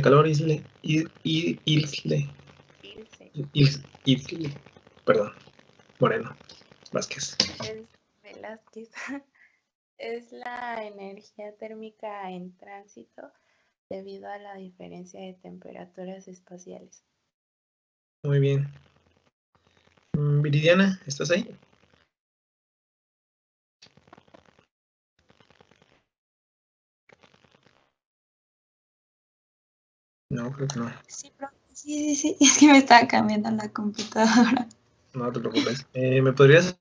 calor, Isle, Isle, perdón, Moreno, Vázquez. Es Velázquez. Es la energía térmica en tránsito debido a la diferencia de temperaturas espaciales. Muy bien. Viridiana, ¿estás ahí? No, creo que no. Sí, profe. Sí. Es que me estaba cambiando la computadora. No te preocupes. ¿Me podrías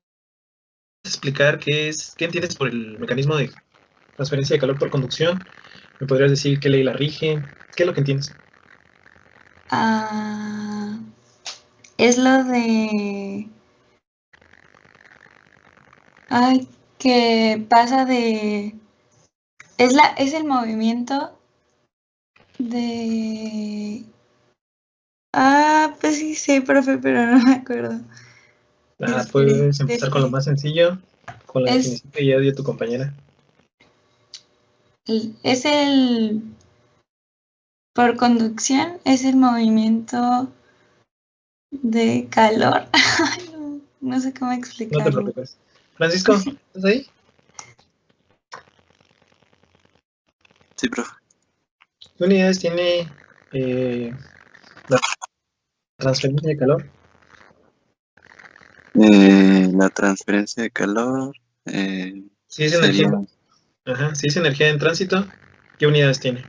explicar qué entiendes por el mecanismo de transferencia de calor por conducción? ¿Me podrías decir qué ley la rige? ¿Qué es lo que entiendes? Es lo de... Ay, que pasa de... Es el movimiento de... Pues sí, profe, pero no me acuerdo. Puedes empezar con lo más sencillo, con la Es definición que ya dio tu compañera. por conducción, es el movimiento de calor. No sé cómo No te explicarlo. preocupes. Francisco, ¿estás ahí? Sí, profe. ¿Qué unidades tiene la transferencia de calor? La transferencia de calor Si es sería energía, si es energía en tránsito, ¿qué unidades tiene?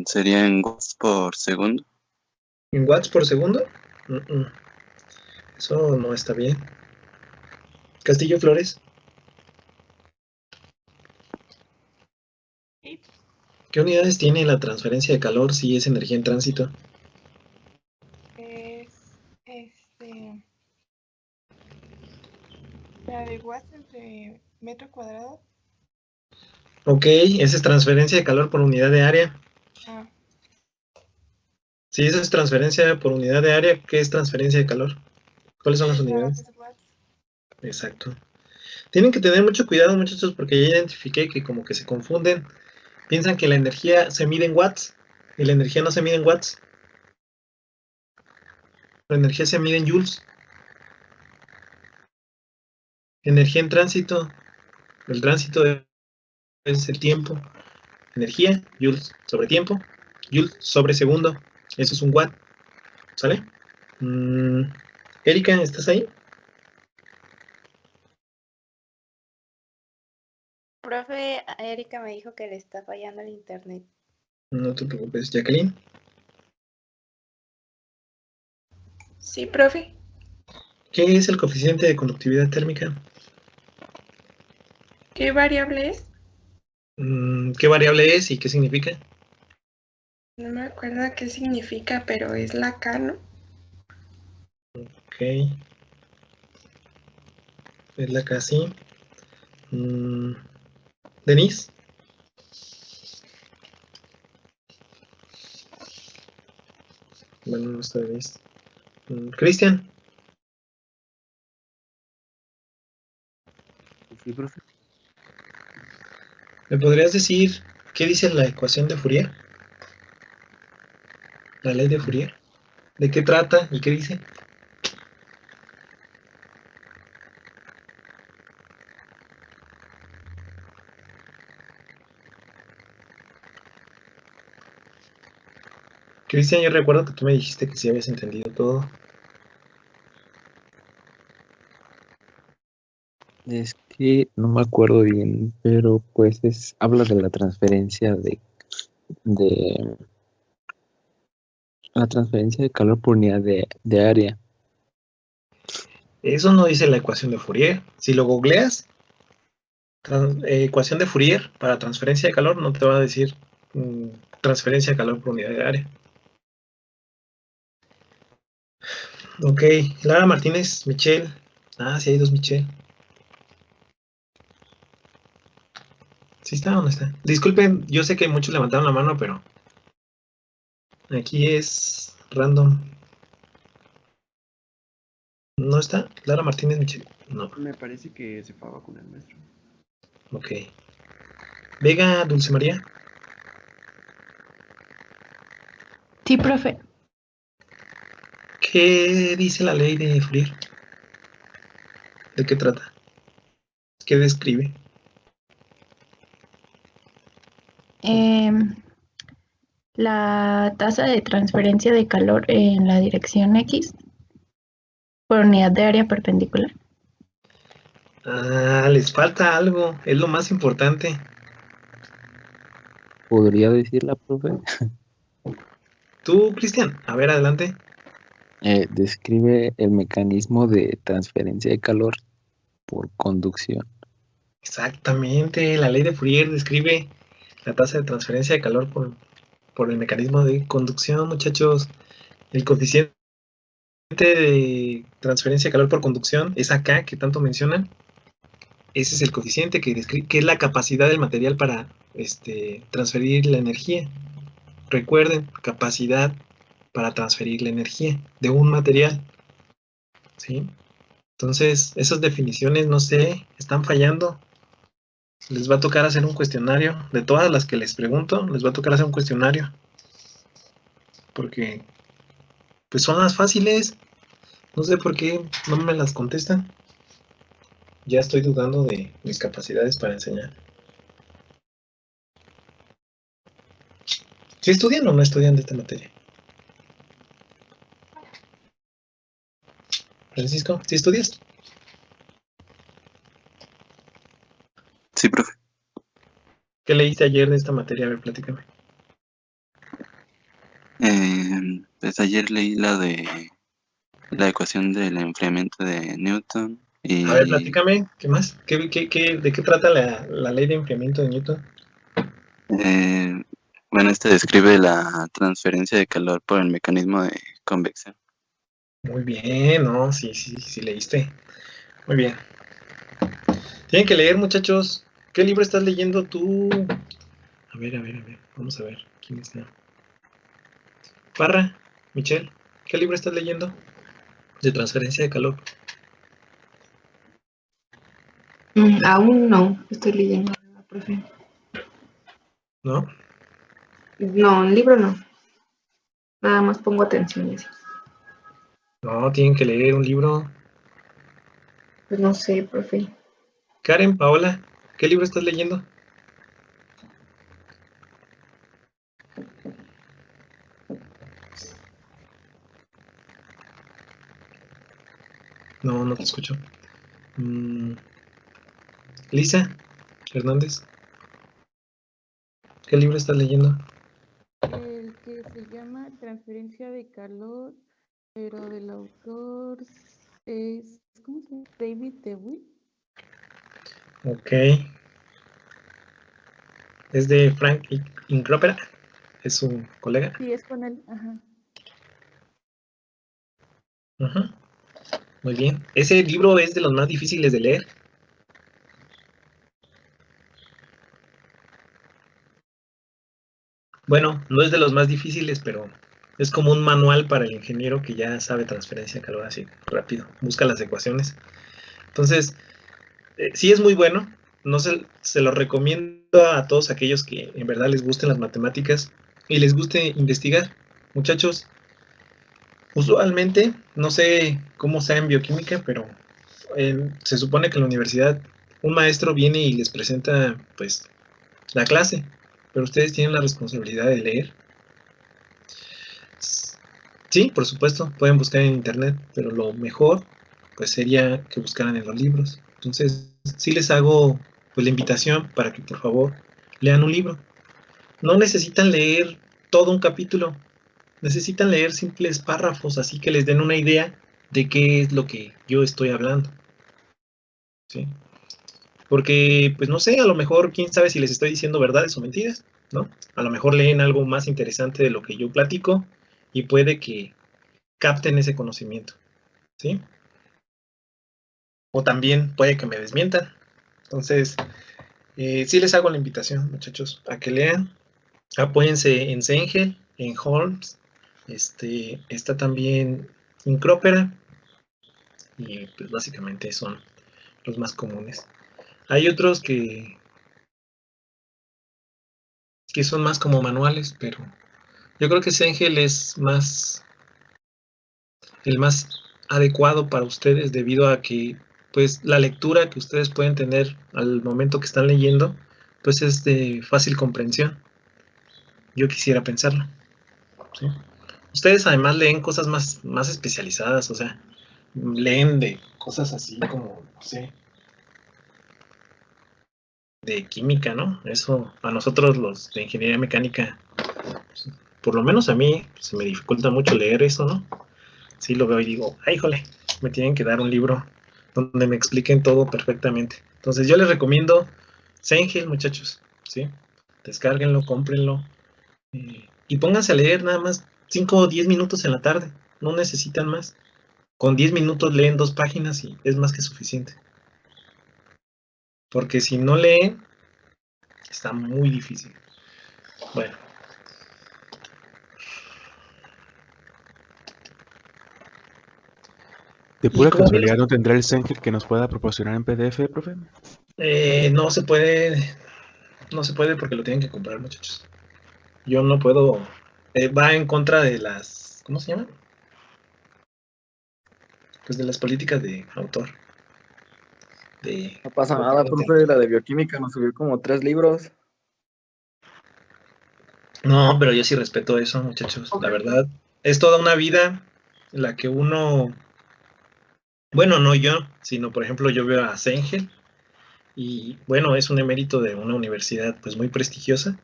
sería en watts por segundo. ¿En watts por segundo? Eso no está bien. Castillo Flores, ¿qué unidades tiene la transferencia de calor si es energía en tránsito? Es la de watts entre metro cuadrado. Ok, esa es transferencia de calor por unidad de área. Ah, Si eso es transferencia por unidad de área, ¿qué es transferencia de calor? ¿Cuáles son las nada más unidades? es watts. Exacto. Tienen que tener mucho cuidado, muchachos, porque ya identifiqué que como que se confunden. Piensan que la energía se mide en watts y la energía no se mide en watts. La energía se mide en joules. Energía en tránsito. El tránsito es el tiempo. Energía, joules sobre tiempo, joules sobre segundo. Eso es un watt. ¿Sale? Erika, ¿estás ahí? Profe, Erika me dijo que le está fallando el internet. No te preocupes. Jacqueline. Sí, profe. ¿Qué es el coeficiente de conductividad térmica? ¿Qué variable es? ¿Qué variable es y qué significa? No me acuerdo qué significa, pero es la K, ¿no? Ok. Es la casi. Denise. Bueno, no está Denise. Cristian. Sí, profe. ¿Me podrías decir qué dice la ecuación de Fourier? La ley de Fourier. ¿De qué trata y qué dice? Cristian, yo recuerdo que tú me dijiste que sí habías entendido todo. Es que no me acuerdo bien, pero pues habla de la transferencia de la transferencia de calor por unidad de área. Eso no dice la ecuación de Fourier. Si lo googleas, ecuación de Fourier para transferencia de calor, no te va a decir transferencia de calor por unidad de área. Ok, Lara Martínez, Michelle. Sí hay dos Michelle. ¿Sí está o no está? Disculpen, yo sé que muchos levantaron la mano, pero aquí es random. ¿No está? Lara Martínez, Michelle. No. Me parece que se fue a vacunar, maestro. Ok. Vega, Dulce María. Sí, profe. ¿Qué dice la ley de Fourier? ¿De qué trata? ¿Qué describe? La tasa de transferencia de calor en la dirección X por unidad de área perpendicular. Ah, les falta algo, es lo más importante. ¿Podría decirla, profe? Tú, Cristian, a ver, adelante. Describe el mecanismo de transferencia de calor por conducción. Exactamente, la ley de Fourier describe la tasa de transferencia de calor por el mecanismo de conducción, muchachos. El coeficiente de transferencia de calor por conducción es acá, que tanto mencionan. Ese es el coeficiente que es la capacidad del material para transferir la energía. Recuerden, capacidad para transferir la energía de un material. ¿Sí? Entonces, esas definiciones, no sé, están fallando. Les va a tocar hacer un cuestionario. De todas las que les pregunto, les va a tocar hacer un cuestionario. Porque, pues son las fáciles. No sé por qué no me las contestan. Ya estoy dudando de mis capacidades para enseñar. ¿Sí estudian o no estudian de esta materia? Francisco, ¿sí estudias? Sí, profe. ¿Qué leíste ayer de esta materia? A ver, platícame. Pues ayer leí la de la ecuación del enfriamiento de Newton A ver, y platícame, ¿qué más? ¿De qué trata la ley de enfriamiento de Newton? bueno, este describe la transferencia de calor por el mecanismo de convección. Muy bien, ¿no? Sí leíste. Muy bien. Tienen que leer, muchachos. ¿Qué libro estás leyendo tú? A ver. Vamos a ver. ¿Quién está? Parra, Michelle, ¿qué libro estás leyendo? De transferencia de calor. Aún no, estoy leyendo, profe. ¿No? No, un libro no. Nada más pongo atención y así. No, tienen que leer un libro. Pues no sé, profe. Karen, Paola, ¿qué libro estás leyendo? No te escucho. Lisa Hernández, ¿qué libro estás leyendo? El que se llama Transferencia de Calor, pero del autor es, ¿cómo se llama? David DeWitt. Ok. Es de Frank Incropera. Es su colega. Sí, es con él, ajá. Ajá. Muy bien. Ese libro es de los más difíciles de leer. Bueno, no es de los más difíciles, pero es como un manual para el ingeniero que ya sabe transferencia de calor así rápido. Busca las ecuaciones. Entonces, sí es muy bueno. No se lo recomiendo a todos aquellos que en verdad les gusten las matemáticas y les guste investigar. Muchachos, usualmente, no sé cómo sea en bioquímica, pero se supone que en la universidad un maestro viene y les presenta pues la clase, pero ustedes tienen la responsabilidad de leer. Sí, por supuesto, pueden buscar en internet, pero lo mejor pues sería que buscaran en los libros. Entonces, sí les hago pues la invitación para que por favor lean un libro. No necesitan leer todo un capítulo, necesitan leer simples párrafos, así que les den una idea de qué es lo que yo estoy hablando. ¿Sí? Porque, pues no sé, a lo mejor, quién sabe si les estoy diciendo verdades o mentiras, ¿no? A lo mejor leen algo más interesante de lo que yo platico y puede que capten ese conocimiento, ¿sí? O también puede que me desmientan. Entonces, sí les hago la invitación, muchachos, a que lean. Apóyense en Sengel, en Holmes, está también Incrópera, y pues básicamente son los más comunes. Hay otros que son más como manuales, pero Yo creo que Sengel es el más adecuado para ustedes debido a que pues la lectura que ustedes pueden tener al momento que están leyendo pues es de fácil comprensión. Yo quisiera pensarlo, ¿sí? Ustedes además leen cosas más especializadas, o sea, leen de cosas así como, no sé, de química, ¿no? Eso a nosotros los de ingeniería mecánica, pues, por lo menos a mí se me dificulta mucho leer eso, ¿no? Sí lo veo y digo, ay, híjole, me tienen que dar un libro donde me expliquen todo perfectamente. Entonces yo les recomiendo Sengel, muchachos, ¿sí? Descárguenlo, cómprenlo y pónganse a leer nada más 5 o 10 minutos en la tarde, no necesitan más. Con 10 minutos leen 2 páginas y es más que suficiente. Porque si no leen, está muy difícil. Bueno. De Y pura como casualidad, ven, ¿no tendrá el Sengel que nos pueda proporcionar en PDF, profe? no se puede porque lo tienen que comprar, muchachos. Yo no puedo, va en contra de las, ¿cómo se llama? Pues de las políticas de autor. No pasa nada, profe, la de bioquímica nos subió como 3 libros. No, pero yo sí respeto eso, muchachos. La verdad, es toda una vida en la que uno, bueno, no yo, sino por ejemplo yo veo a Sengel y bueno, es un emérito de una universidad pues muy prestigiosa,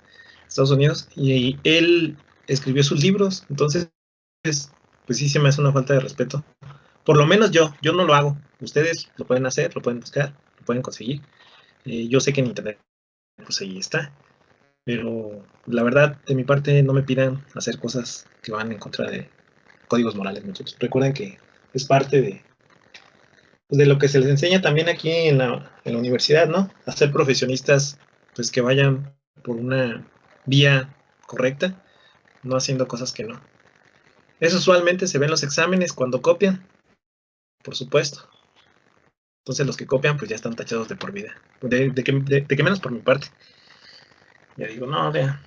Estados Unidos, y él escribió sus libros, entonces pues sí se me hace una falta de respeto. Por lo menos yo no lo hago. Ustedes lo pueden hacer, lo pueden buscar, lo pueden conseguir. Yo sé que en internet pues ahí está, pero la verdad de mi parte no me pidan hacer cosas que van en contra de códigos morales, muchachos. Recuerden que es parte de lo que se les enseña también aquí en la universidad, ¿no? A ser profesionistas pues que vayan por una vía correcta, no haciendo cosas que no. Eso usualmente se ve en los exámenes cuando copian, por supuesto. Entonces los que copian pues ya están tachados de por vida. De que menos por mi parte. Ya digo, no, vea.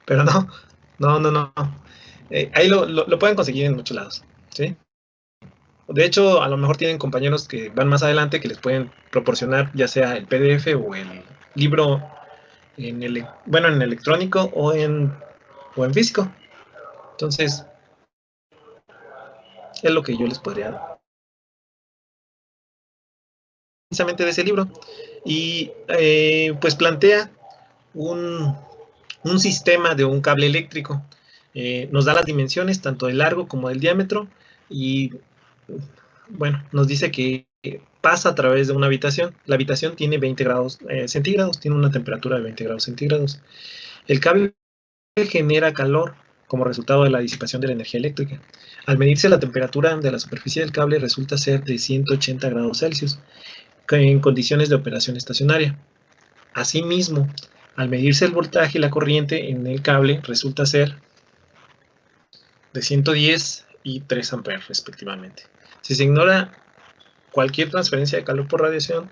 Pero no. Ahí lo pueden conseguir en muchos lados, ¿sí? De hecho, a lo mejor tienen compañeros que van más adelante que les pueden proporcionar ya sea el PDF o el libro en electrónico o en físico. Entonces, es lo que yo les podría dar precisamente de ese libro. Y pues plantea un sistema de un cable eléctrico. Nos da las dimensiones tanto del largo como del diámetro y bueno, nos dice que pasa a través de una habitación. La habitación tiene 20 grados centígrados, tiene una temperatura de 20 grados centígrados. El cable genera calor como resultado de la disipación de la energía eléctrica. Al medirse la temperatura de la superficie del cable resulta ser de 180 grados Celsius en condiciones de operación estacionaria. Asimismo, al medirse el voltaje y la corriente en el cable resulta ser de 110 y 3 amperes respectivamente. Si se ignora cualquier transferencia de calor por radiación,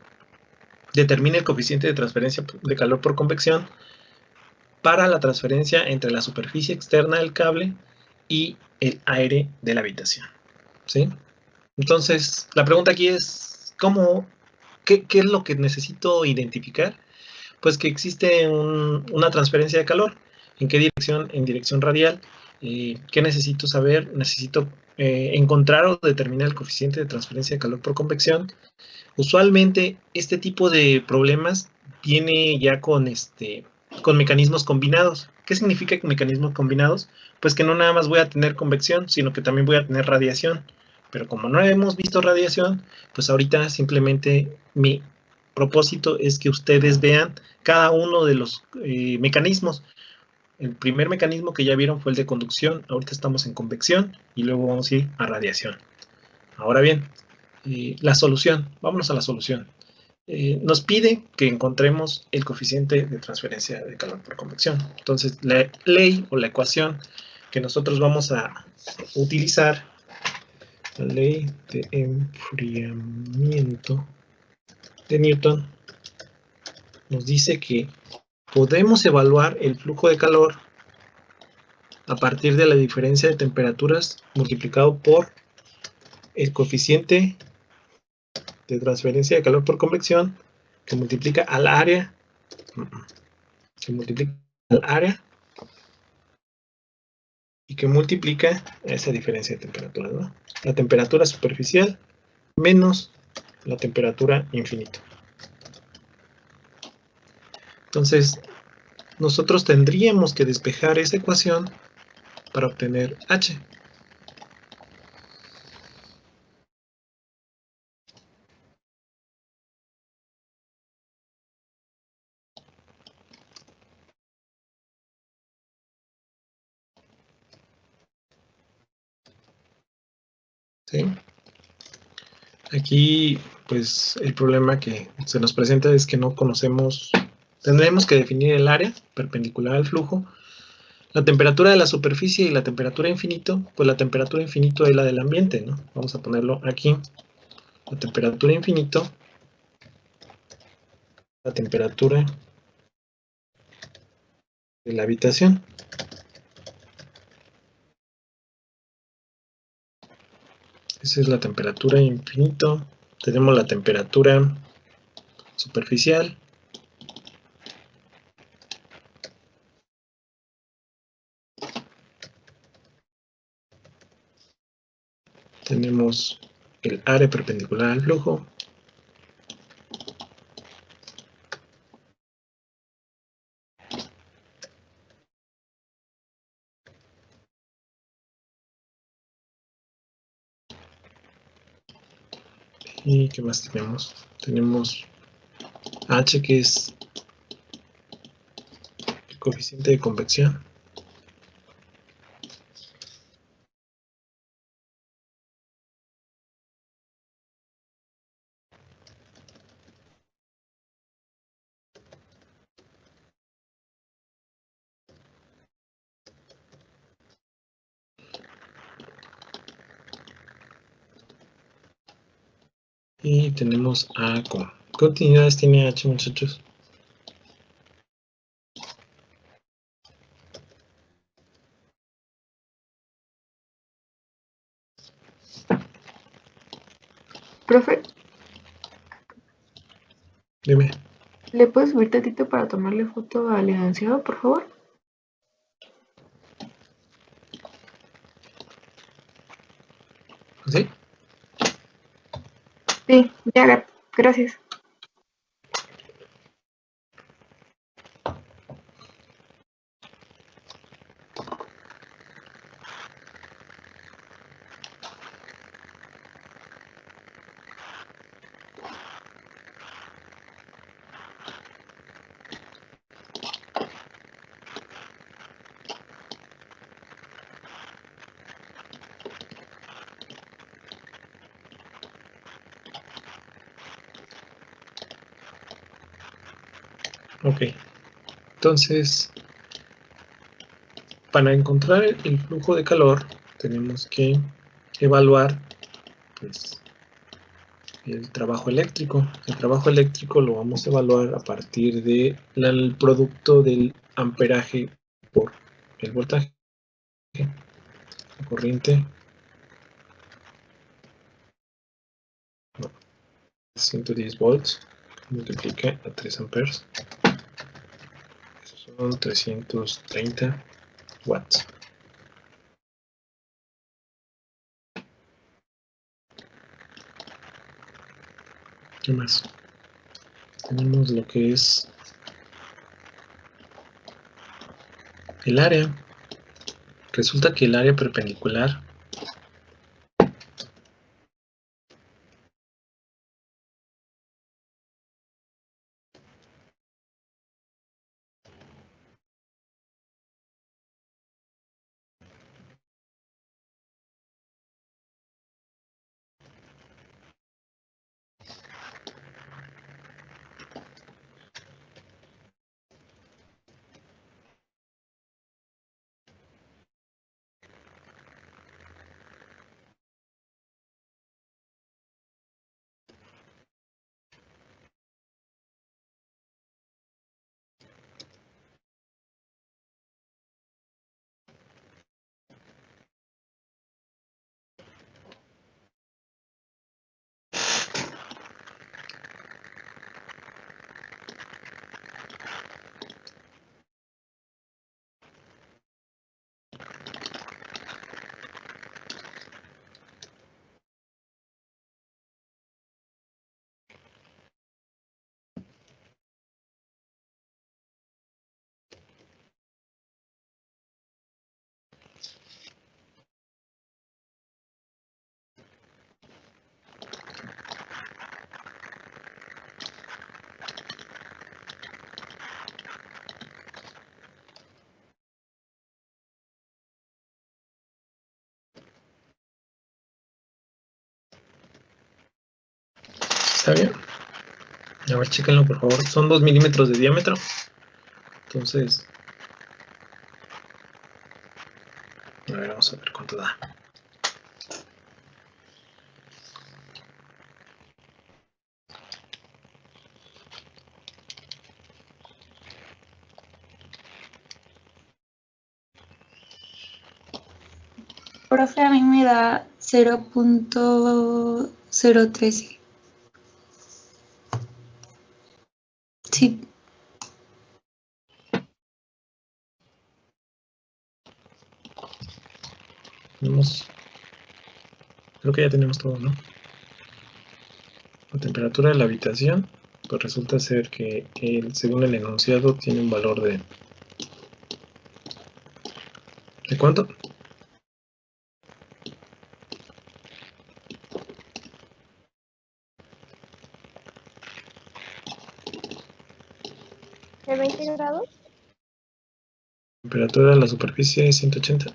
determina el coeficiente de transferencia de calor por convección para la transferencia entre la superficie externa del cable y el aire de la habitación, ¿sí? Entonces, la pregunta aquí es, qué es lo que necesito identificar? Pues que existe una transferencia de calor. ¿En qué dirección? En dirección radial. ¿Qué necesito saber? Necesito encontrar o determinar el coeficiente de transferencia de calor por convección. Usualmente este tipo de problemas viene ya con mecanismos combinados. ¿Qué significa mecanismos combinados? Pues que no nada más voy a tener convección, sino que también voy a tener radiación. Pero como no hemos visto radiación, pues ahorita simplemente mi propósito es que ustedes vean cada uno de los mecanismos. El primer mecanismo que ya vieron fue el de conducción, ahorita estamos en convección y luego vamos a ir a radiación. Ahora bien, la solución, vámonos a la solución. Nos pide que encontremos el coeficiente de transferencia de calor por convección. Entonces, la ley o la ecuación que nosotros vamos a utilizar, la ley de enfriamiento de Newton, nos dice que podemos evaluar el flujo de calor a partir de la diferencia de temperaturas multiplicado por el coeficiente de transferencia de calor por convección que multiplica al área y que multiplica esa diferencia de temperatura, ¿no? La temperatura superficial menos la temperatura infinita. Entonces, nosotros tendríamos que despejar esa ecuación para obtener H. ¿Sí? Aquí, pues, el problema que se nos presenta es que no conocemos, tendremos que definir el área perpendicular al flujo, la temperatura de la superficie y la temperatura infinito, pues la temperatura infinito es la del ambiente, ¿no? Vamos a ponerlo aquí, la temperatura infinito, la temperatura de la habitación. Esa es la temperatura infinito. Tenemos la temperatura superficial. Tenemos el área perpendicular al flujo. ¿Y qué más tenemos? Tenemos H, que es el coeficiente de convección. Y tenemos A con. ¿Qué unidades tiene H, muchachos? Profe, Dime. ¿le puedes subir tantito para tomarle foto al enunciado, por favor? ¿Sí? Sí, ya, gracias. Ok. Entonces, para encontrar el flujo de calor, tenemos que evaluar, pues, el trabajo eléctrico. El trabajo eléctrico lo vamos a evaluar a partir del producto del amperaje por el voltaje. La corriente 110 volts multiplica a 3 amperes. Esos son 330 watts. ¿Qué más? Tenemos lo que es el área. Resulta que el área perpendicular ¿Está bien? A ver, chéquenlo por favor. Son 2 milímetros de diámetro. Entonces, a ver, vamos a ver cuánto da. Profe, a mí me da 0.013. Sí. Creo que ya tenemos todo, ¿no? La temperatura de la habitación, pues resulta ser que según el enunciado tiene un valor de... ¿De cuánto? ¿De 20 grados? Temperatura de la superficie es 180.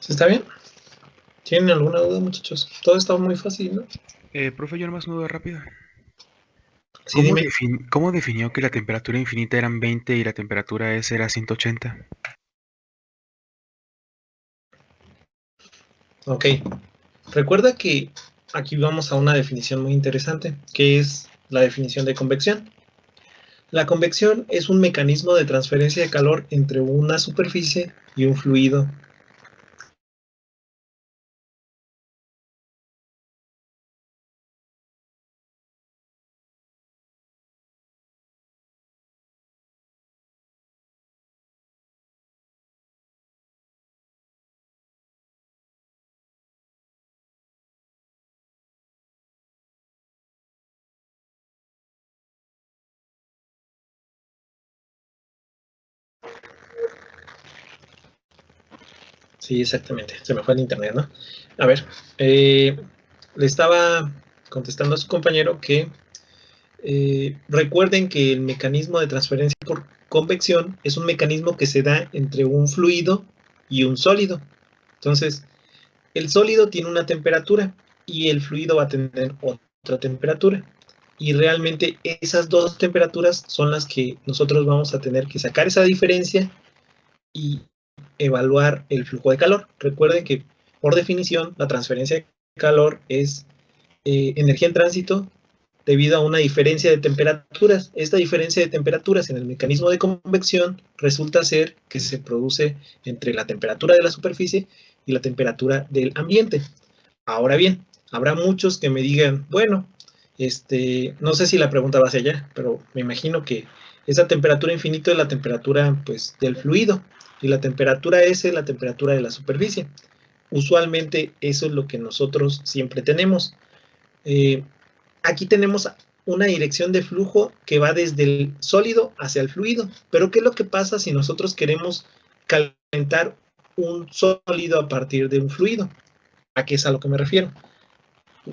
¿Está bien? ¿Tienen alguna duda, muchachos? Todo está muy fácil, ¿no? Profe, yo nomás una duda rápida. Sí, dime. ¿Cómo definió que la temperatura infinita eran 20 y la temperatura S era 180? Ok. Recuerda que aquí vamos a una definición muy interesante, que es la definición de convección. La convección es un mecanismo de transferencia de calor entre una superficie y un fluido. Sí, exactamente. Se me fue el internet, ¿no? A ver, le estaba contestando a su compañero que recuerden que el mecanismo de transferencia por convección es un mecanismo que se da entre un fluido y un sólido. Entonces, el sólido tiene una temperatura y el fluido va a tener otra temperatura. Y realmente esas dos temperaturas son las que nosotros vamos a tener que sacar esa diferencia y evaluar el flujo de calor. Recuerden que por definición la transferencia de calor es energía en tránsito debido a una diferencia de temperaturas. Esta diferencia de temperaturas en el mecanismo de convección resulta ser que se produce entre la temperatura de la superficie y la temperatura del ambiente. Ahora bien, habrá muchos que me digan, bueno, no sé si la pregunta va hacia allá, pero me imagino que esa temperatura infinita es la temperatura pues, del fluido y la temperatura S es la temperatura de la superficie. Usualmente eso es lo que nosotros siempre tenemos. Aquí tenemos una dirección de flujo que va desde el sólido hacia el fluido. Pero ¿qué es lo que pasa si nosotros queremos calentar un sólido a partir de un fluido? ¿A qué es a lo que me refiero?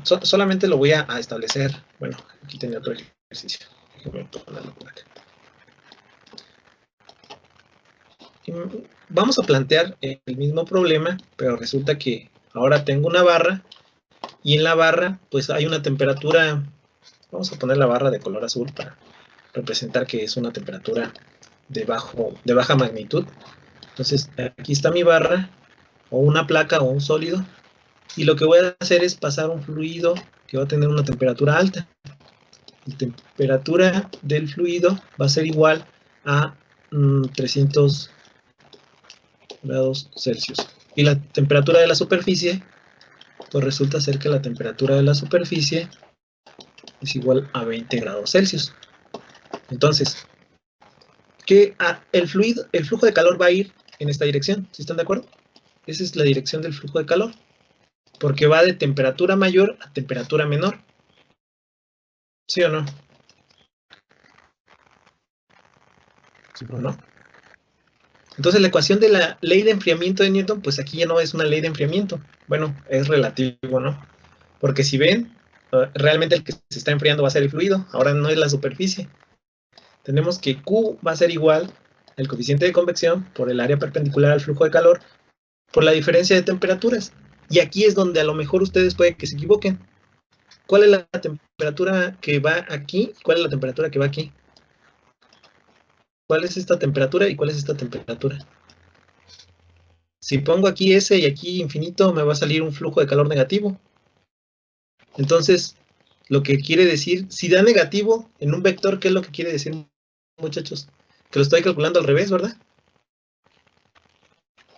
Solamente lo voy a establecer. Bueno, aquí tenía otro ejercicio. Déjame ponerlo por acá. Vamos a plantear el mismo problema, pero resulta que ahora tengo una barra y en la barra pues hay una temperatura. Vamos a poner la barra de color azul para representar que es una temperatura de baja magnitud. Entonces aquí está mi barra o una placa o un sólido y lo que voy a hacer es pasar un fluido que va a tener una temperatura alta. La temperatura del fluido va a ser igual a 300 grados Celsius. Y la temperatura de la superficie, pues resulta ser que la temperatura de la superficie es igual a 20 grados Celsius. Entonces, el flujo de calor va a ir en esta dirección, ¿sí están de acuerdo? Esa es la dirección del flujo de calor, porque va de temperatura mayor a temperatura menor. ¿Sí o no? Sí, ¿O no? Entonces la ecuación de la ley de enfriamiento de Newton, pues aquí ya no es una ley de enfriamiento. Bueno, es relativo, ¿no? Porque si ven, realmente el que se está enfriando va a ser el fluido, ahora no es la superficie. Tenemos que Q va a ser igual al coeficiente de convección por el área perpendicular al flujo de calor por la diferencia de temperaturas. Y aquí es donde a lo mejor ustedes pueden que se equivoquen. ¿Cuál es la temperatura que va aquí? ¿Cuál es la temperatura que va aquí? ¿Cuál es esta temperatura y cuál es esta temperatura? Si pongo aquí S y aquí infinito, me va a salir un flujo de calor negativo. Entonces, lo que quiere decir, si da negativo en un vector, ¿qué es lo que quiere decir, muchachos? Que lo estoy calculando al revés, ¿verdad?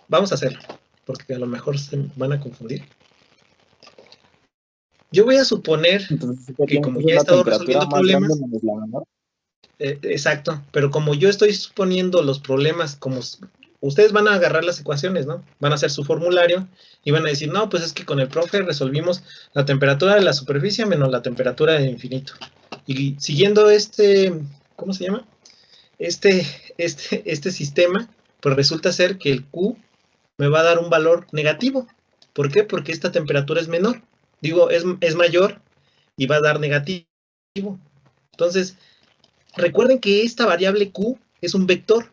Vamos a hacerlo, porque a lo mejor se van a confundir. Yo voy a suponer Entonces, que tiene como que ser ya he la estado temperatura resolviendo más grande problemas, menos la menor. exacto, pero como yo estoy suponiendo los problemas, como ustedes van a agarrar las ecuaciones, ¿no? Van a hacer su formulario y van a decir, no, pues es que con el profe resolvimos la temperatura de la superficie menos la temperatura de infinito. Y siguiendo ¿cómo se llama? Este sistema, pues resulta ser que el Q me va a dar un valor negativo. ¿Por qué? Porque esta temperatura es menor. Digo, es mayor y va a dar negativo. Entonces, recuerden que esta variable Q es un vector,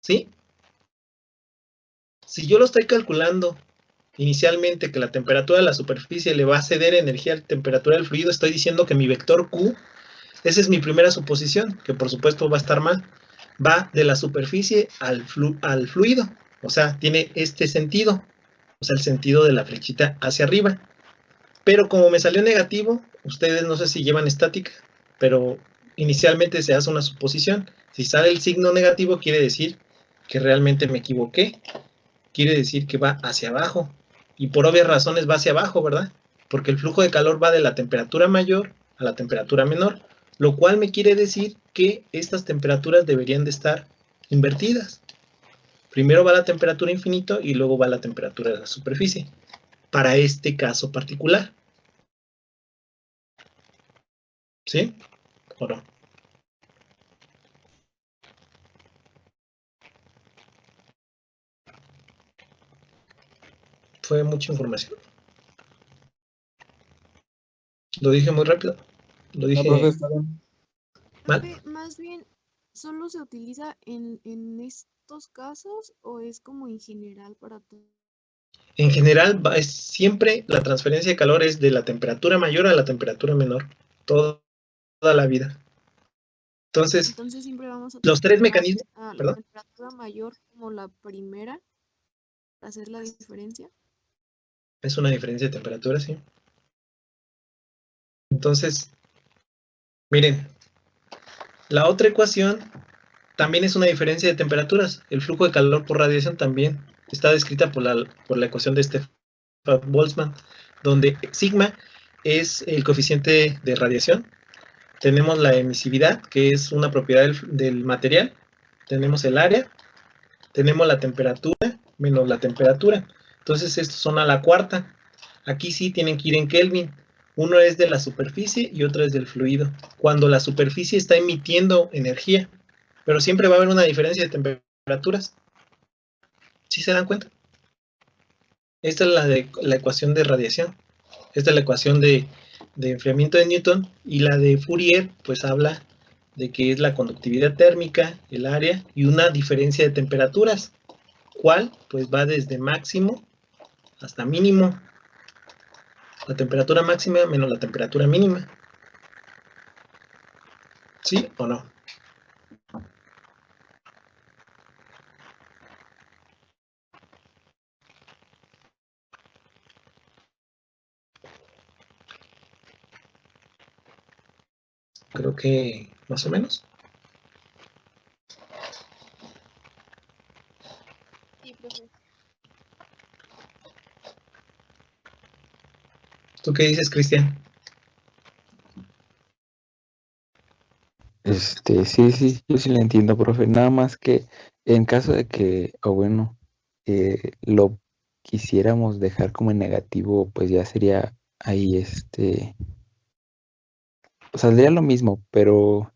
¿sí? Si yo lo estoy calculando inicialmente que la temperatura de la superficie le va a ceder energía a la temperatura del fluido, estoy diciendo que mi vector Q, esa es mi primera suposición, que por supuesto va a estar mal, va de la superficie al fluido, o sea, tiene este sentido, o sea, el sentido de la flechita hacia arriba. Pero como me salió negativo, ustedes no sé si llevan estática, pero inicialmente se hace una suposición. Si sale el signo negativo, quiere decir que realmente me equivoqué. Quiere decir que va hacia abajo. Y por obvias razones va hacia abajo, ¿verdad? Porque el flujo de calor va de la temperatura mayor a la temperatura menor, lo cual me quiere decir que estas temperaturas deberían de estar invertidas. Primero va la temperatura infinito y luego va la temperatura de la superficie, para este caso particular. ¿Sí? ¿O no? Fue mucha información. Lo dije muy rápido. Lo No, profe, dije está bien. mal. Profe, más bien, ¿solo se utiliza en estos casos o es como en general para todo? En general, siempre la transferencia de calor es de la temperatura mayor a la temperatura menor. Toda la vida. Entonces, Entonces siempre vamos a los tres utilizar mecanismos, la ¿perdón? temperatura mayor como la primera para hacer la diferencia. Es una diferencia de temperatura, sí. Entonces, miren, la otra ecuación también es una diferencia de temperaturas. El flujo de calor por radiación también está descrita por la ecuación de Stefan Boltzmann, donde sigma es el coeficiente de radiación. Tenemos la emisividad, que es una propiedad del material. Tenemos el área. Tenemos la temperatura menos la temperatura. Entonces, estos son a la cuarta. Aquí sí tienen que ir en Kelvin. Uno es de la superficie y otro es del fluido. Cuando la superficie está emitiendo energía, pero siempre va a haber una diferencia de temperaturas. ¿Sí se dan cuenta? Esta es la ecuación de radiación. Esta es la ecuación de enfriamiento de Newton, y la de Fourier pues habla de que es la conductividad térmica, el área y una diferencia de temperaturas. ¿Cuál? Pues va desde máximo hasta mínimo. La temperatura máxima menos la temperatura mínima. ¿Sí o no? Creo que más o menos. Sí, profe. ¿Tú qué dices, Cristian? Sí, yo sí lo entiendo, profe. Nada más que en caso de que, o bueno, lo quisiéramos dejar como en negativo, pues ya sería ahí, saldría lo mismo, pero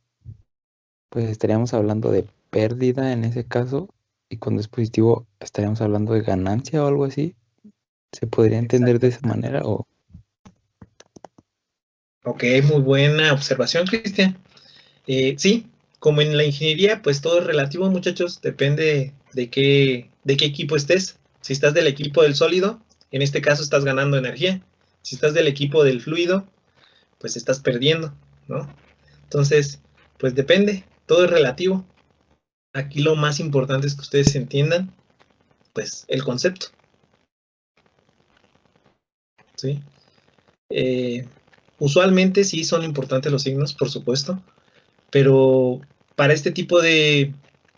pues estaríamos hablando de pérdida en ese caso, y cuando es positivo estaríamos hablando de ganancia o algo así. ¿Se podría entender de esa manera o? Ok, muy buena observación, Cristian. Sí, como en la ingeniería, pues todo es relativo, muchachos, depende de qué equipo estés. Si estás del equipo del sólido, en este caso estás ganando energía. Si estás del equipo del fluido, pues estás perdiendo, ¿no? Entonces, pues depende, todo es relativo. Aquí lo más importante es que ustedes entiendan, pues, el concepto, ¿sí? Usualmente sí son importantes los signos, por supuesto, pero para este tipo de,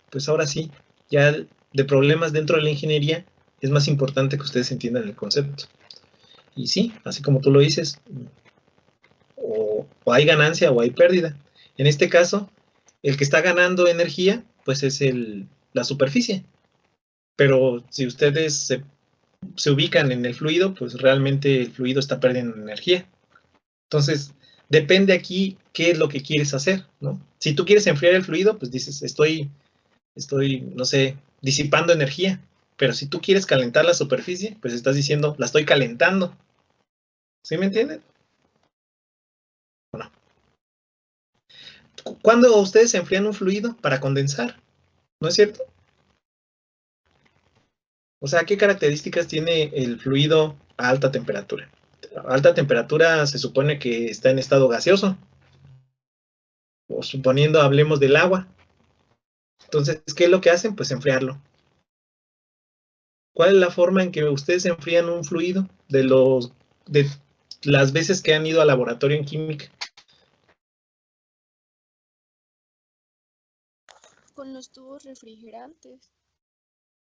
pues ahora sí, ya de problemas dentro de la ingeniería, es más importante que ustedes entiendan el concepto. Y sí, así como tú lo dices, o hay ganancia o hay pérdida. En este caso, el que está ganando energía, pues es la superficie. Pero si ustedes se ubican en el fluido, pues realmente el fluido está perdiendo energía. Entonces, depende aquí qué es lo que quieres hacer, ¿no? Si tú quieres enfriar el fluido, pues dices, estoy, no sé, disipando energía. Pero si tú quieres calentar la superficie, pues estás diciendo, la estoy calentando. ¿Sí me entienden? Bueno. ¿Cuándo ustedes enfrían un fluido? Para condensar, ¿no es cierto? O sea, ¿qué características tiene el fluido a alta temperatura? A alta temperatura se supone que está en estado gaseoso. O suponiendo hablemos del agua. Entonces, ¿qué es lo que hacen? Pues enfriarlo. ¿Cuál es la forma en que ustedes enfrían un fluido de las veces que han ido al laboratorio en química? Con los tubos refrigerantes.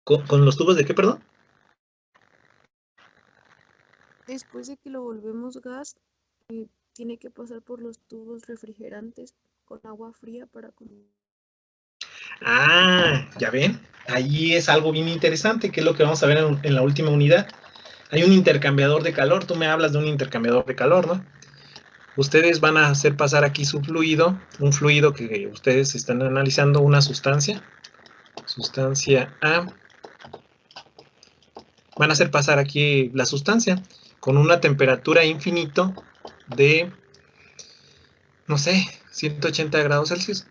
¿Con los tubos de qué, perdón? Después de que lo volvemos gas, tiene que pasar por los tubos refrigerantes con agua fría para... Ah, ya ven. Ahí es algo bien interesante, que es lo que vamos a ver en la última unidad. Hay un intercambiador de calor. Tú me hablas de un intercambiador de calor, ¿no? Ustedes van a hacer pasar aquí su fluido, un fluido que ustedes están analizando, una sustancia A. Van a hacer pasar aquí la sustancia con una temperatura infinito de, no sé, 180 grados Celsius.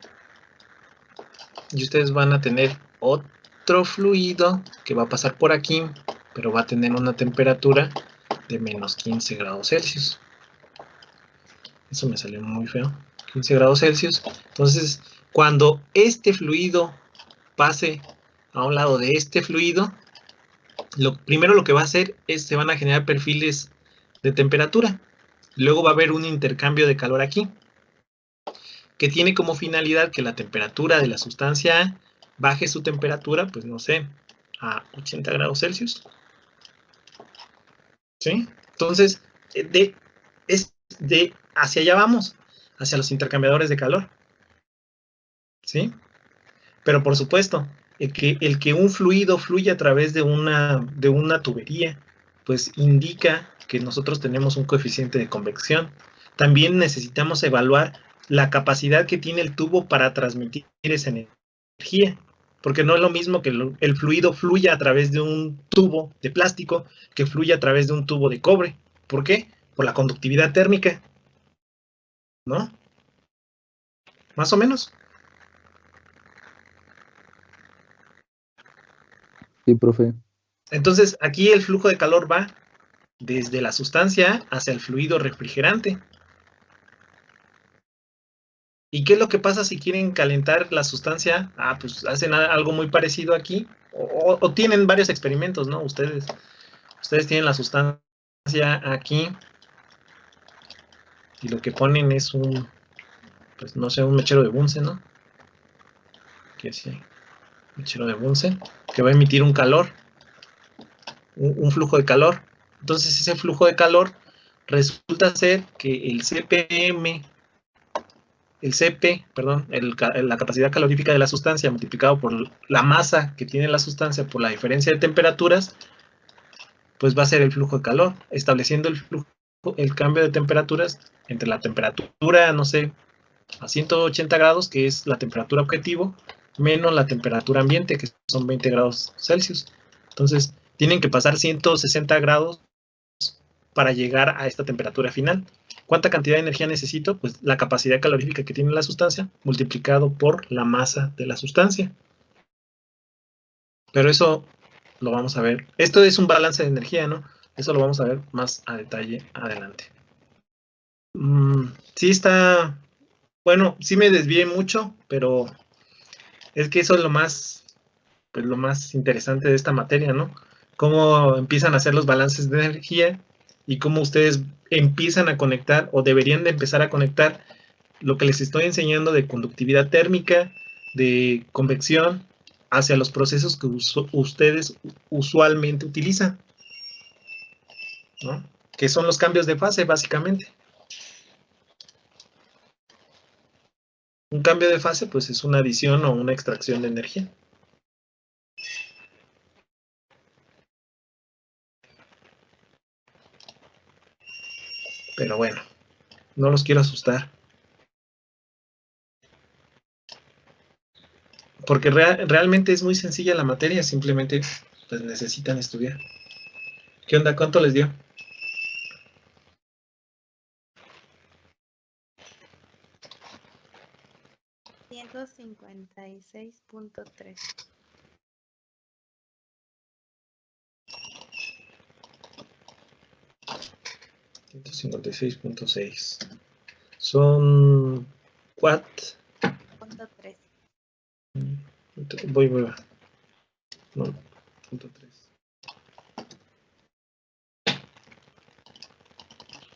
Y ustedes van a tener otro fluido que va a pasar por aquí, pero va a tener una temperatura de menos 15 grados Celsius. Eso me salió muy feo. 15 grados Celsius. Entonces, cuando este fluido pase a un lado de este fluido, primero lo que va a hacer es se van a generar perfiles de temperatura. Luego va a haber un intercambio de calor aquí, que tiene como finalidad que la temperatura de la sustancia A baje su temperatura, pues no sé, a 80 grados Celsius. ¿Sí? Entonces, hacia allá vamos, hacia los intercambiadores de calor. ¿Sí? Pero por supuesto, el que un fluido fluye a través de una tubería, pues indica que nosotros tenemos un coeficiente de convección. También necesitamos evaluar la capacidad que tiene el tubo para transmitir esa energía, porque no es lo mismo que el fluido fluya a través de un tubo de plástico que fluya a través de un tubo de cobre. ¿Por qué? Por la conductividad térmica, ¿no? Más o menos. Sí, profe. Entonces, aquí el flujo de calor va desde la sustancia hacia el fluido refrigerante. ¿Y qué es lo que pasa si quieren calentar la sustancia? Ah, pues hacen algo muy parecido aquí, o tienen varios experimentos, ¿no? Ustedes tienen la sustancia aquí, y lo que ponen es pues no sé, un mechero de Bunsen, ¿no? Que sí, mechero de Bunsen, que va a emitir un calor, un flujo de calor. Entonces ese flujo de calor resulta ser que el CPM el CP, perdón, la capacidad calorífica de la sustancia multiplicado por la masa que tiene la sustancia por la diferencia de temperaturas, pues va a ser el flujo de calor, estableciendo el cambio de temperaturas entre la temperatura, no sé, a 180 grados, que es la temperatura objetivo, menos la temperatura ambiente, que son 20 grados Celsius. Entonces, tienen que pasar 160 grados para llegar a esta temperatura final. ¿Cuánta cantidad de energía necesito? Pues la capacidad calorífica que tiene la sustancia multiplicado por la masa de la sustancia. Pero eso lo vamos a ver. Esto es un balance de energía, ¿no? Eso lo vamos a ver más a detalle adelante. Sí está... Bueno, sí me desvié mucho, pero es que eso es lo más interesante de esta materia, ¿no? Cómo empiezan a hacer los balances de energía y cómo ustedes empiezan a conectar o deberían de empezar a conectar lo que les estoy enseñando de conductividad térmica, de convección, hacia los procesos que ustedes usualmente utilizan, ¿no? Que son los cambios de fase, básicamente. Un cambio de fase, pues, es una adición o una extracción de energía. Pero bueno, no los quiero asustar. Porque realmente es muy sencilla la materia, simplemente pues necesitan estudiar. ¿Qué onda? ¿Cuánto les dio? $156.3. $156.6. Son... ¿What? .3. Voy. No, .3.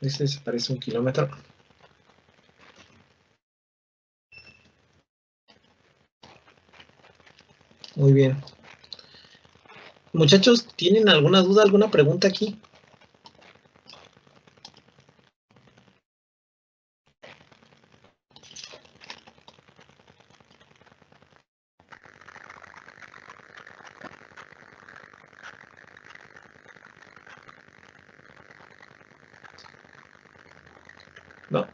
Este se parece a 1 kilómetro. Muy bien. Muchachos, ¿tienen alguna duda, alguna pregunta aquí? No.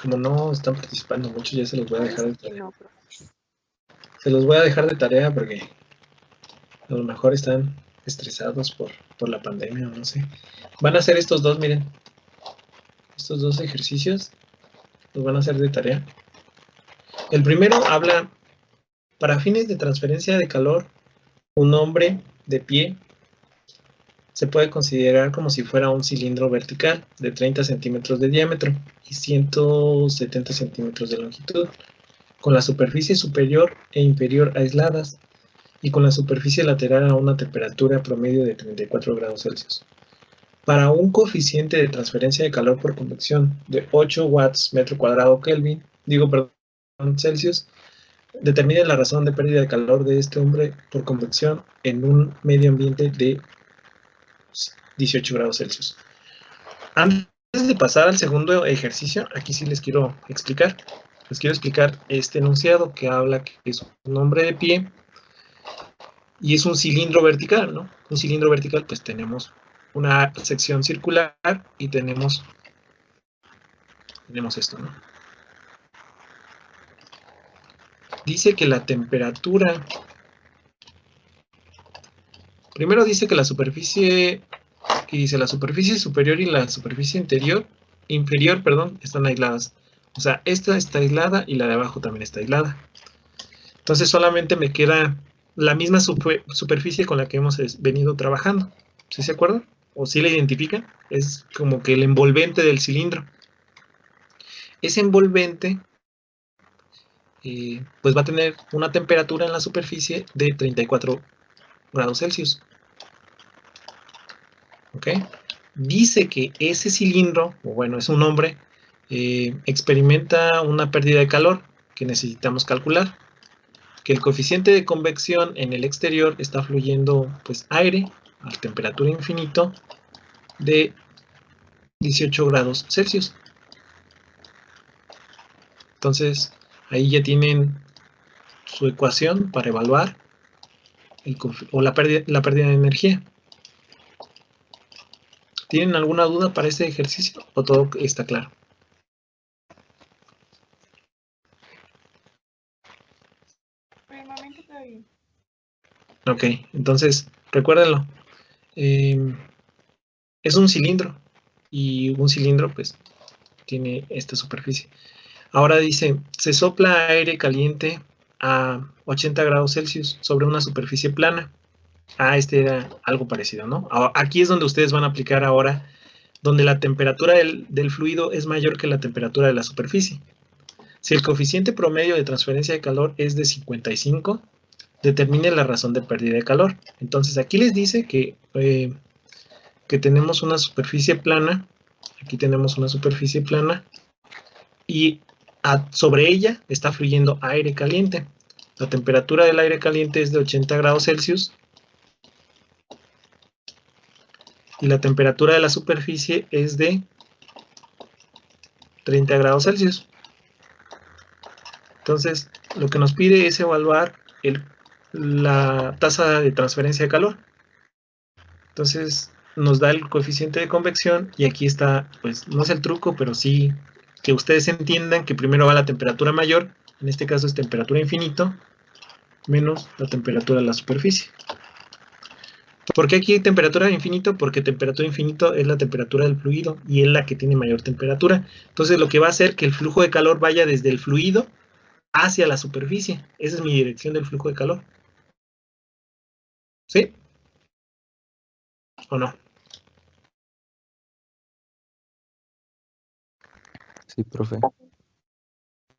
Como no están participando mucho, ya se los voy a dejar de tarea. Se los voy a dejar de tarea porque a lo mejor están estresados por la pandemia o no sé. Van a hacer estos dos, miren. Estos dos ejercicios los van a hacer de tarea. El primero habla, para fines de transferencia de calor, un hombre de pie se puede considerar como si fuera un cilindro vertical de 30 centímetros de diámetro y 170 centímetros de longitud, con la superficie superior e inferior aisladas y con la superficie lateral a una temperatura promedio de 34 grados Celsius. Para un coeficiente de transferencia de calor por convección de 8 watts metro cuadrado Kelvin, Celsius, determine la razón de pérdida de calor de este hombre por convección en un medio ambiente de 18 grados Celsius. Antes de pasar al segundo ejercicio, aquí sí les quiero explicar. Les quiero explicar este enunciado que habla que es un hombre de pie y es un cilindro vertical, ¿no? Un cilindro vertical, pues tenemos una sección circular y tenemos esto, ¿no? Dice que la temperatura, primero dice que la superficie, y dice la superficie superior y la superficie inferior, están aisladas. O sea, esta está aislada y la de abajo también está aislada. Entonces solamente me queda la misma superficie con la que hemos venido trabajando. ¿Sí se acuerdan? ¿O sí la identifican? Es como que el envolvente del cilindro. Ese envolvente pues va a tener una temperatura en la superficie de 34 grados Celsius. ¿Ok? Dice que ese cilindro, o bueno, es un hombre, experimenta una pérdida de calor que necesitamos calcular. Que el coeficiente de convección en el exterior está fluyendo pues aire a temperatura infinita de 18 grados Celsius. Entonces, ahí ya tienen su ecuación para evaluar la pérdida de energía. ¿Tienen alguna duda para este ejercicio o todo está claro? Por el momento todo bien. Ok, entonces recuérdenlo. Es un cilindro y un cilindro pues tiene esta superficie. Ahora dice, se sopla aire caliente a 80 grados Celsius sobre una superficie plana. Este era algo parecido, ¿no? Aquí es donde ustedes van a aplicar ahora, donde la temperatura del fluido es mayor que la temperatura de la superficie. Si el coeficiente promedio de transferencia de calor es de 55, determine la razón de pérdida de calor. Entonces aquí les dice que tenemos una superficie plana. Aquí tenemos una superficie plana y sobre ella está fluyendo aire caliente. La temperatura del aire caliente es de 80 grados Celsius y la temperatura de la superficie es de 30 grados Celsius. Entonces, lo que nos pide es evaluar la tasa de transferencia de calor. Entonces, nos da el coeficiente de convección y aquí está, pues, no es el truco, pero sí que ustedes entiendan que primero va la temperatura mayor, en este caso es temperatura infinito, menos la temperatura de la superficie. ¿Por qué aquí temperatura infinito? Porque temperatura infinito es la temperatura del fluido y es la que tiene mayor temperatura. Entonces lo que va a hacer que el flujo de calor vaya desde el fluido hacia la superficie. Esa es mi dirección del flujo de calor. ¿Sí? ¿O no? Sí, profe.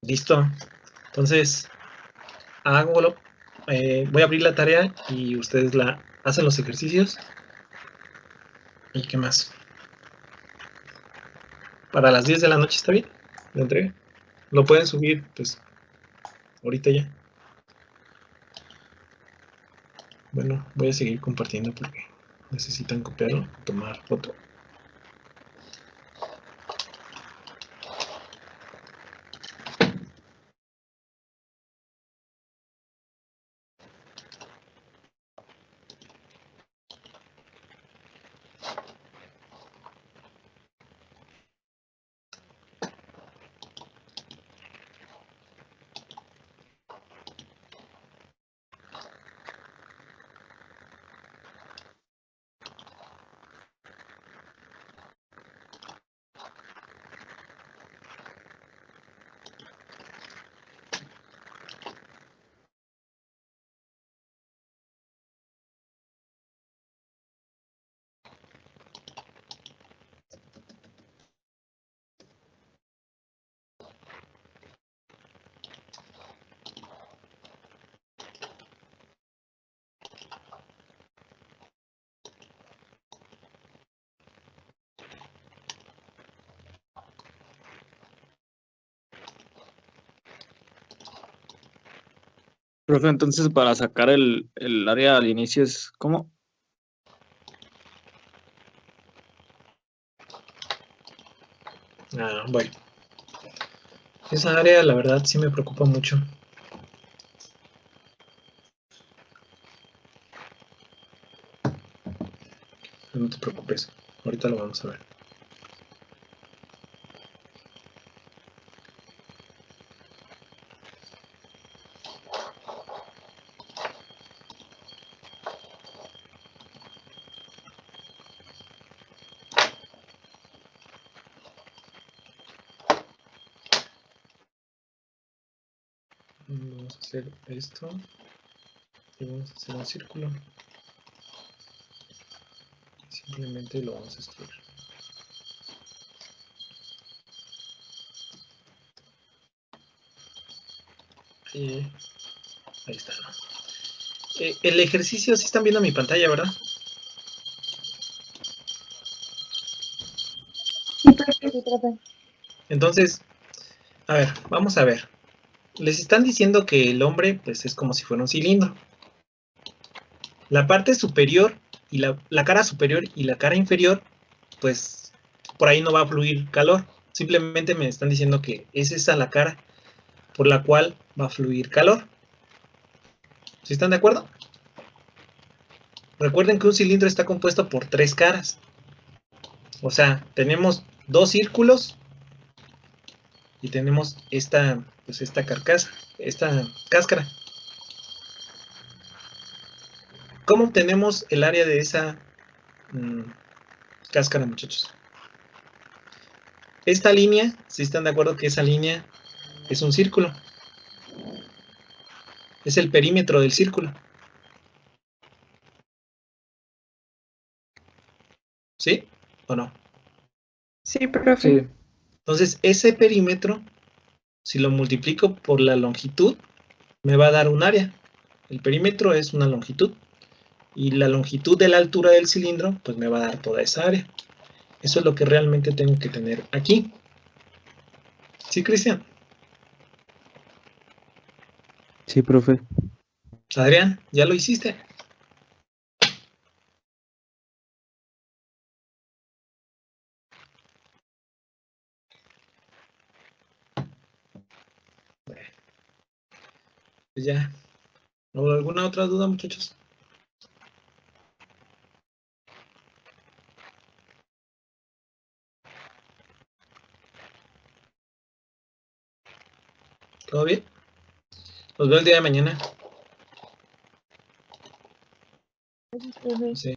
Listo. Entonces, voy a abrir la tarea y ustedes hacen los ejercicios. ¿Y qué más? Para las 10 de la noche, ¿está bien? ¿La entrega? Lo pueden subir, pues, ahorita ya. Bueno, voy a seguir compartiendo porque necesitan copiarlo, tomar foto. Profe, entonces para sacar el área al inicio es ¿cómo? Bueno. Esa área, la verdad, sí me preocupa mucho. No te preocupes, ahorita lo vamos a ver. Vamos a hacer esto y vamos a hacer un círculo. Simplemente lo vamos a extruir. Ahí está, ¿no? El ejercicio, sí están viendo mi pantalla, ¿verdad? Sí, profe. Entonces, a ver, vamos a ver. Les están diciendo que el hombre, pues, es como si fuera un cilindro. La parte superior y la cara superior y la cara inferior, pues, por ahí no va a fluir calor. Simplemente me están diciendo que es esa la cara por la cual va a fluir calor. ¿Sí están de acuerdo? Recuerden que un cilindro está compuesto por 3 caras. O sea, tenemos 2 círculos y tenemos esta, pues esta carcasa, esta cáscara. ¿Cómo obtenemos el área de esa cáscara, muchachos? Esta línea, si están de acuerdo que esa línea es un círculo. Es el perímetro del círculo. ¿Sí o no? Sí, profe. Sí. Entonces, ese perímetro, si lo multiplico por la longitud, me va a dar un área. El perímetro es una longitud. Y la longitud de la altura del cilindro, pues me va a dar toda esa área. Eso es lo que realmente tengo que tener aquí. ¿Sí, Cristian? Sí, profe. Adrián, ¿ya lo hiciste? Bueno, pues ya. ¿Alguna otra duda, muchachos? ¿Todo bien? Nos vemos el día de mañana. Gracias, profe. Sí.